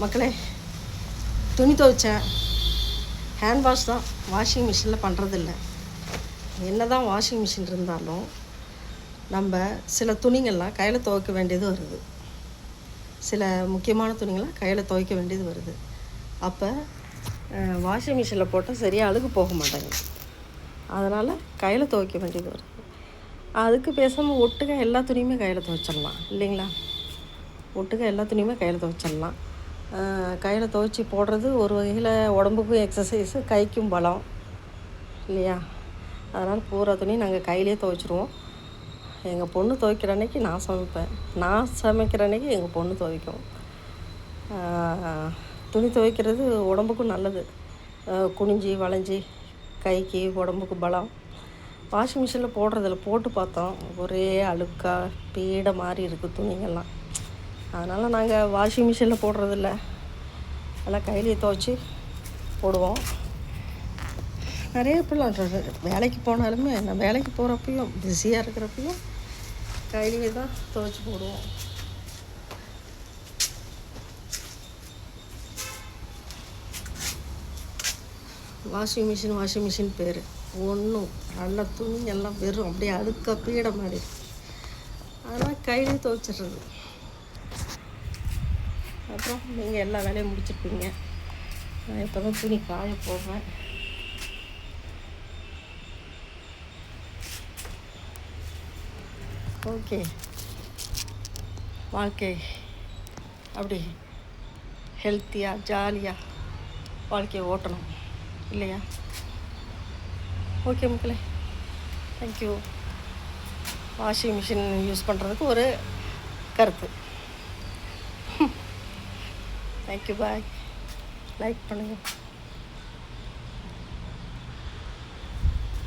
மக்களே, துணி துவைச்சேன். Hand wash தான், வாஷிங் மிஷினில் பண்ணுறதில்ல. என்ன தான் வாஷிங் மிஷின் இருந்தாலும் நம்ம சில துணிங்கள்லாம் கையில் துவைக்க வேண்டியது வருது. சில முக்கியமான துணிங்கள்லாம் கையில் துவைக்க வேண்டியது வருது. அப்போ வாஷிங் மிஷினில் போட்டால் சரியாக அழுக்கு போக மாட்டேங்குது. அதனால் கையில் துவைக்க வேண்டியது வருது. அதுக்கு பேசாமல் ஒட்டுக்க எல்லா துணியுமே கையில் துவைச்சிடலாம் இல்லைங்களா? ஒட்டுக்க எல்லா துணியுமே கையில் துவைச்சிடலாம். கையில் துவைச்சி போடுறது ஒரு வகையில் உடம்புக்கும் எக்ஸசைஸு, கைக்கும் பலம் இல்லையா? அதனால் பூரா துணி நாங்கள் கையிலே துவைச்சிருவோம். எங்கள் பொண்ணு துவைக்கிற அன்றைக்கி நான் சமைப்பேன், நான் சமைக்கிற அன்றைக்கி எங்கள் பொண்ணு துவைக்கும். துணி துவைக்கிறது உடம்புக்கும் நல்லது. குனிஞ்சி வளைஞ்சி கைக்கு உடம்புக்கு பலம். வாஷிங் மிஷினில் போடுறதில்ல, போட்டு பார்த்தோம், ஒரே அழுக்காக பீடை மாதிரி இருக்குது துணிங்கள்லாம். அதனால் நாங்கள் வாஷிங் மிஷினில் போடுறதில்ல, எல்லாம் கையிலேயே துவைச்சி போடுவோம். நிறைய இப்போலாம் வேலைக்கு போனாலுமே, நான் வேலைக்கு போகிறப்பையும் பிஸியாக இருக்கிறப்பையும் கையிலேயே தான் துவைச்சி போடுவோம். வாஷிங் மிஷின் பேர் ஒன்றும் நல்ல துணி எல்லாம் வெறும் அப்படியே அழுக்க பீடை மாதிரி. அதனால் கையிலே துவைச்சிடுறது. அப்புறம் நீங்கள் எல்லா வேலையும் முடிச்சிருப்பீங்க. நான் இப்போ தான் துணி காய போடுறேன். ஓகே, வாழ்க்கை அப்படி ஹெல்த்தியாக ஜாலியாக வாழ்க்கையை ஓட்டணும் இல்லையா? ஓகே மக்களே, தேங்க்யூ. வாஷிங் மிஷின் யூஸ் பண்ணுறதுக்கு ஒரு கருத்து. தேங்க்யூ, பாய். லைக் பண்ணுங்கள்.